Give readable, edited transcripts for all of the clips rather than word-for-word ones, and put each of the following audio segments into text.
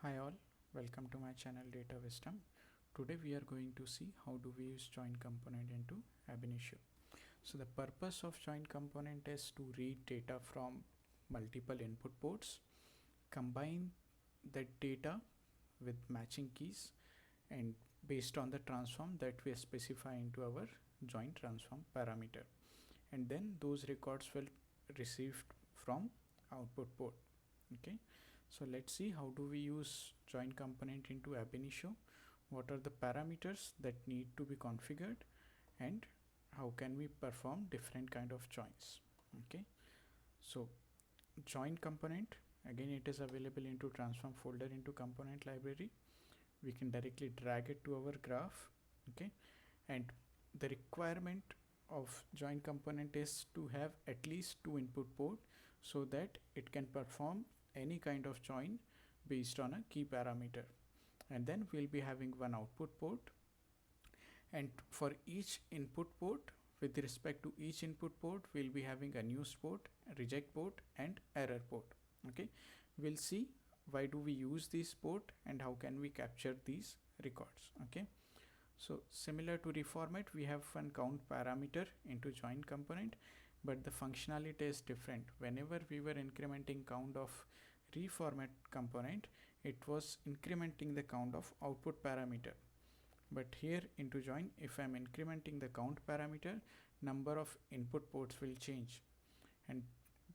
Hi all, welcome to my channel Data Wisdom. Today we are going to see how do we use join component into AbInitio. So the purpose of join component is to read data from multiple input ports, combine that data with matching keys, and based on the transform that we specify into our join transform parameter, and then those records will received from output port. Okay, so let's see how do we use join component into AbInitio, what are the parameters that need to be configured, and how can we perform different kind of joins. Okay, so join component, again it is available into transform folder into component library. We can directly drag it to our graph. Okay, and the requirement of join component is to have at least two input port so that it can perform any kind of join based on a key parameter, and then we'll be having one output port, and for each input port, with respect to each input port, we'll be having a use port, reject port, and error port. Okay, we'll see why do we use this port and how can we capture these records. Okay, so similar to reformat, we have one count parameter into join component, but the functionality is different. Whenever we were incrementing count of reformat component, it was incrementing the count of output parameter. But here into join, if I'm incrementing the count parameter, number of input ports will change. And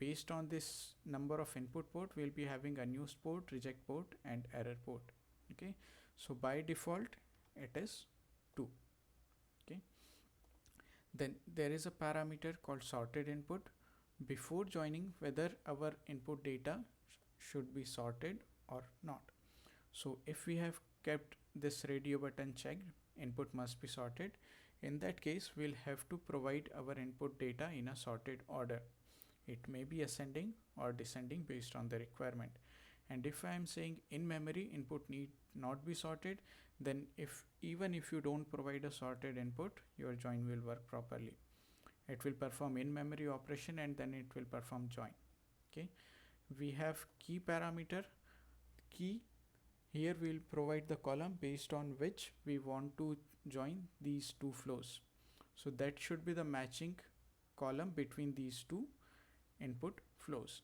based on this number of input port, we'll be having a use port, reject port, and error port. Okay, so by default, it is 2. Okay, then there is a parameter called sorted input. Before joining, whether our input data should be sorted or not. So if we have kept this radio button checked, input must be sorted. In that case, we'll have to provide our input data in a sorted order. It may be ascending or descending based on the requirement. And if I am saying in memory input need not be sorted, then even if you don't provide a sorted input, your join will work properly. It will perform in memory operation and then it will perform join. Okay, we have key parameter. Key, here we'll provide the column based on which we want to join these two flows. So that should be the matching column between these two input flows.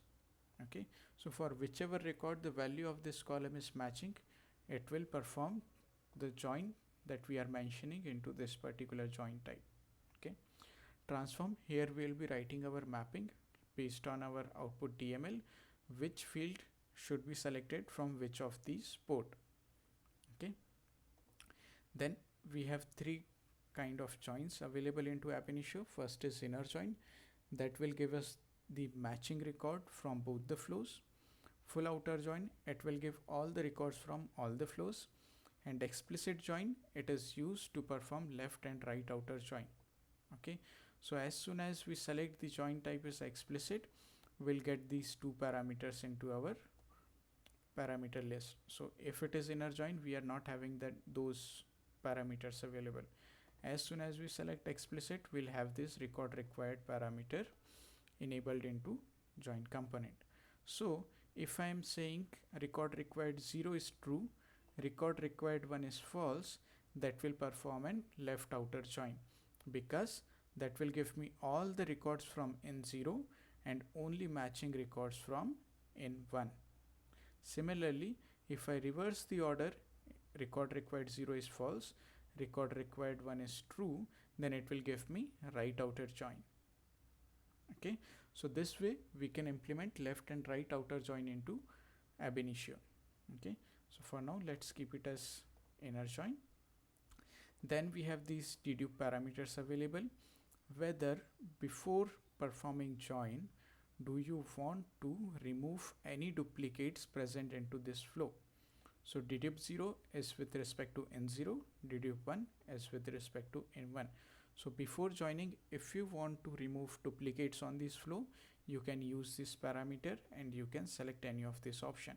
Okay, so for whichever record the value of this column is matching, it will perform the join that we are mentioning into this particular join type. Okay, transform, here we will be writing our mapping based on our output DML, which field should be selected from which of these port. Okay, then we have three kind of joins available into AbInitio. First is inner join, that will give us the matching record from both the flows. Full outer join, it will give all the records from all the flows. And explicit join, it is used to perform left and right outer join. Okay, so as soon as we select the join type is explicit, we'll get these two parameters into our parameter list. So if it is inner join, we are not having those parameters available. As soon as we select explicit, we'll have this record required parameter enabled into join component. So if I am saying record required 0 is true, record required 1 is false, that will perform an left outer join, because that will give me all the records from in0 and only matching records from in1. Similarly, if I reverse the order, record required 0 is false, record required 1 is true, then it will give me right outer join. Okay, so this way we can implement left and right outer join into AbInitio. Okay, so for now let's keep it as inner join. Then we have these dedupe parameters available. Whether before performing join, do you want to remove any duplicates present into this flow? So dedupe 0 is with respect to n0, dedupe 1 is with respect to n1. So before joining, if you want to remove duplicates on this flow, you can use this parameter and you can select any of this option.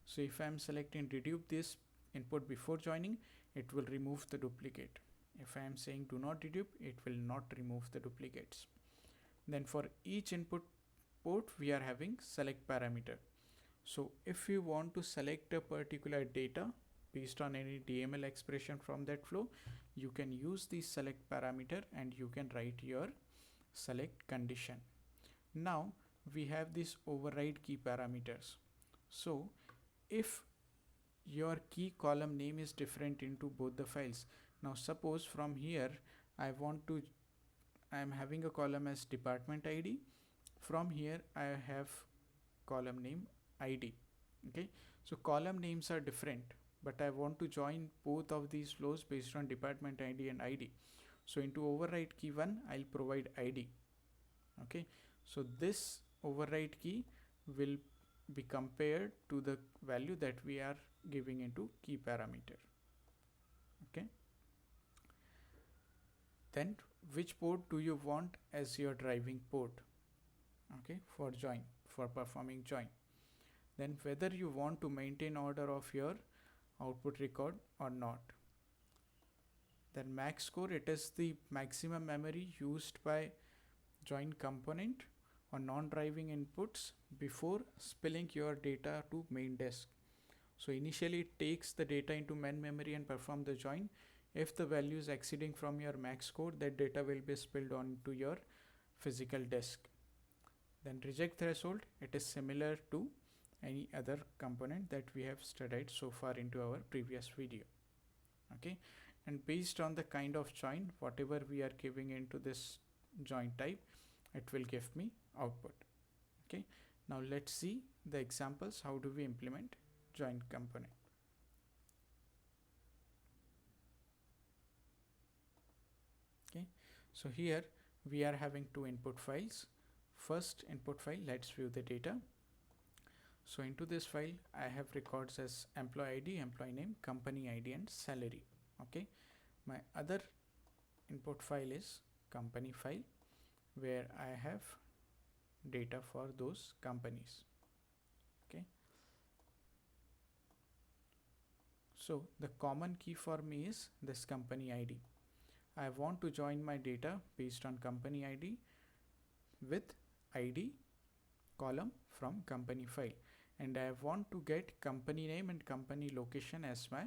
So if I am selecting dedupe this input before joining, it will remove the duplicate. If I am saying do not dedupe, it will not remove the duplicates. Then for each input port, we are having select parameter. So if you want to select a particular data based on any DML expression from that flow, you can use the select parameter and you can write your select condition. Now we have these override key parameters. So if your key column name is different into both the files, now suppose from here I am having a column as department ID. From here I have column name ID. Okay, so column names are different, but I want to join both of these flows based on department ID and ID. So into override key 1 I'll provide ID. Okay, so this override key will be compared to the value that we are giving into key parameter. Okay, then which port do you want as your driving port? Okay, for performing join. Then whether you want to maintain order of your output record or not. Then max core, it is the maximum memory used by join component on non-driving inputs before spilling your data to main disk. So initially it takes the data into main memory and perform the join. If the value is exceeding from your max core, that data will be spilled onto your physical disk. Then reject threshold, it is similar to any other component that we have studied so far into our previous video. Okay, and based on the kind of join, whatever we are giving into this join type, it will give me output. Okay, now let's see the examples. How do we implement join component? Okay, so here we are having two input files. First input file, let's view the data. So into this file I have records as employee ID, employee name, company ID and salary. Okay, my other input file is company file where I have data for those companies. Okay, so the common key for me is this company ID. I want to join my data based on company ID with ID column from company file, and I want to get company name and company location as my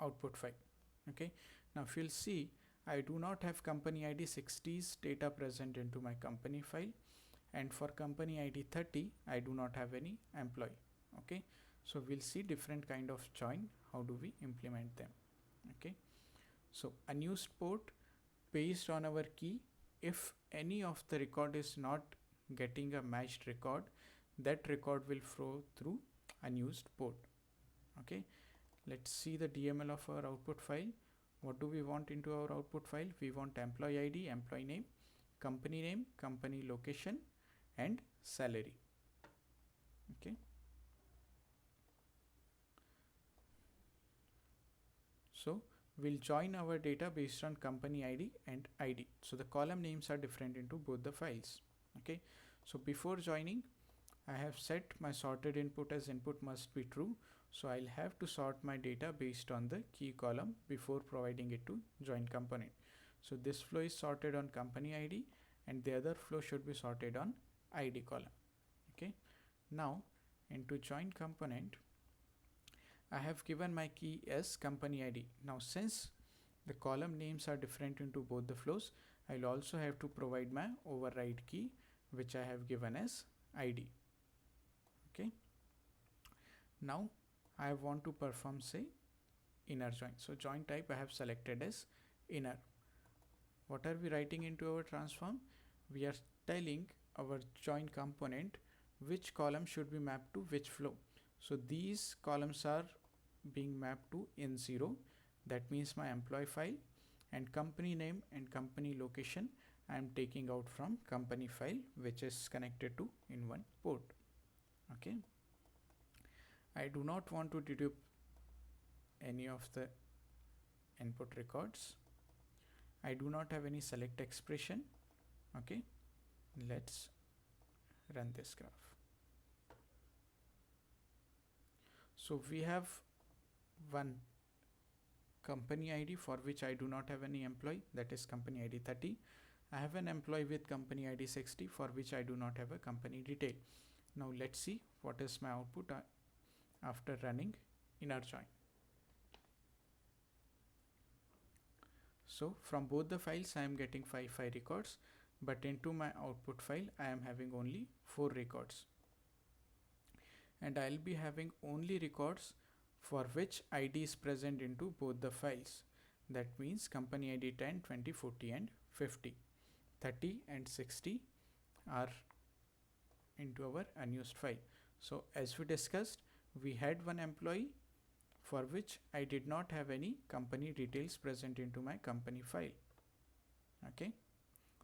output file. Okay, now if you'll see, I do not have company ID 60's data present into my company file, and for company ID 30 I do not have any employee. Okay, so we'll see different kind of join, how do we implement them. Okay, so unused port, based on our key, if any of the record is not getting a matched record, that record will flow through unused port. Okay, let's see the DML of our output file. What do we want into our output file? We want employee ID, employee name, company location and salary. Okay, so we'll join our data based on company ID and ID. So the column names are different into both the files. Okay, so before joining I have set my sorted input as input must be true. So I'll have to sort my data based on the key column before providing it to join component. So this flow is sorted on company ID and the other flow should be sorted on ID column. Okay, now into join component I have given my key as company ID. Now since the column names are different into both the flows, I'll also have to provide my override key, which I have given as ID. Okay, now I want to perform say inner join. So join type I have selected as inner. What are we writing into our transform? We are telling our join component which column should be mapped to which flow. So these columns are being mapped to in0, that means my employee file, and company name and company location I am taking out from company file, which is connected to in1 port. Okay, I do not want to dedupe any of the input records. I do not have any select expression. Okay, let's run this graph. So we have one company ID for which I do not have any employee, that is company ID 30. I have an employee with company ID 60 for which I do not have a company detail. Now let's see what is my output after running inner join. So from both the files I am getting 5 records, but into my output file I am having only 4 records, and I'll be having only records for which ID is present into both the files. That means company ID 10, 20, 40 and 50. 30 and 60 are into our unused file. So as we discussed, we had one employee for which I did not have any company details present into my company file. Okay,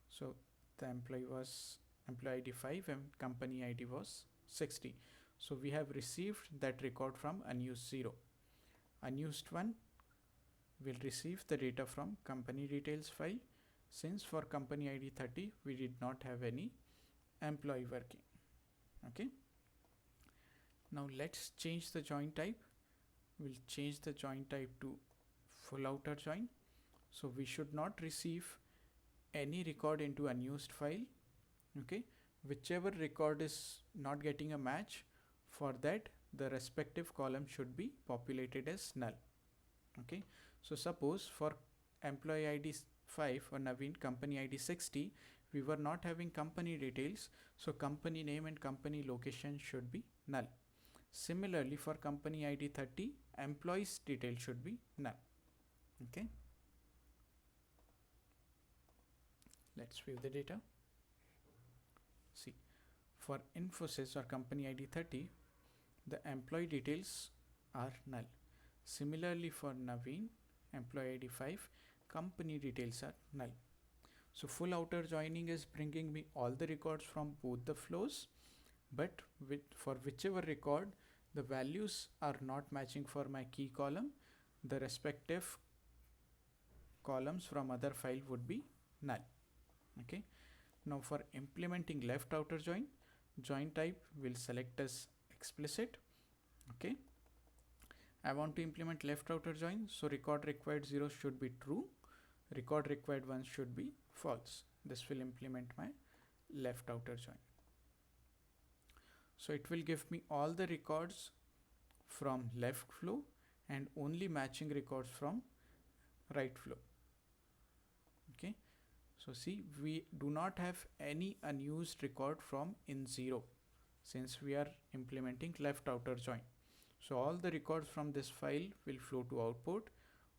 so the employee was employee ID 5 and company ID was 60. So we have received that record from unused 0. Unused 1 will receive the data from company details file, since for company ID 30 we did not have any employee working. Okay, now let's change the join type. We'll change the join type to full outer join. So we should not receive any record into unused file. Okay, whichever record is not getting a match, for that the respective column should be populated as null. Okay, so suppose for employee ID 5 or Naveen company ID 60, we were not having company details, so company name and company location should be null. Similarly for company ID 30, employees detail should be null. Okay, let's view the data. See, for Infosys or company ID 30, the employee details are null. Similarly for Naveen, employee ID 5, company details are null. So full outer joining is bringing me all the records from both the flows, but for whichever record the values are not matching for my key column, the respective columns from other file would be null. Okay, now for implementing left outer join, join type will select as explicit. Okay, I want to implement left outer join, so record required 0 should be true, record required 1 should be false. This will implement my left outer join. So it will give me all the records from left flow and only matching records from right flow. Okay, so see, we do not have any unused record from in 0 since we are implementing left outer join. So all the records from this file will flow to output,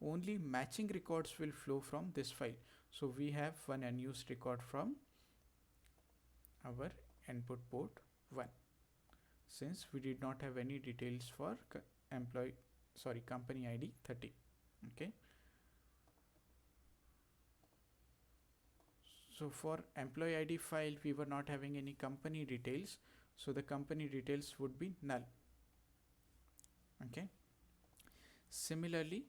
only matching records will flow from this file. So we have one unused record from our input port 1, since we did not have any details for company ID 30. Okay, so for employee ID file we were not having any company details, so the company details would be null. Okay, similarly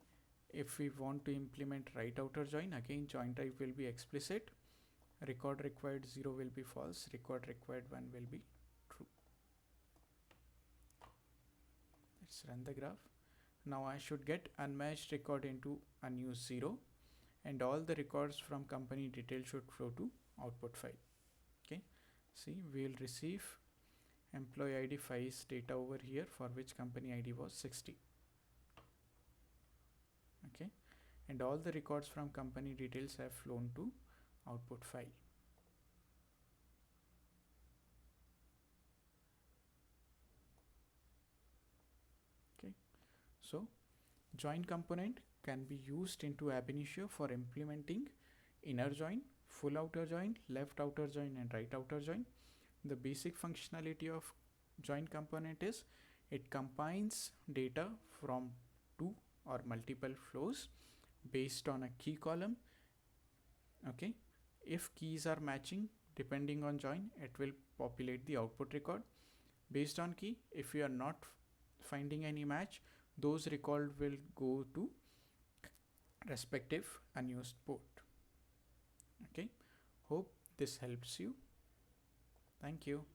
if we want to implement right outer join, again join type will be explicit, record required 0 will be false, record required 1 will be true. Let's run the graph. Now I should get unmatched record into unused 0, and all the records from company detail should flow to output file. Okay, see, we will receive employee ID 5's data over here, for which company ID was 60. Okay, and all the records from company details have flown to output file. Okay, so join component can be used into AbInitio for implementing inner join, full outer join, left outer join and right outer join. The basic functionality of join component is it combines data from two or multiple flows based on a key column. Okay, if keys are matching depending on join, it will populate the output record. Based on key, if you are not finding any match, those record will go to respective unused port. Okay, hope this helps you. Thank you.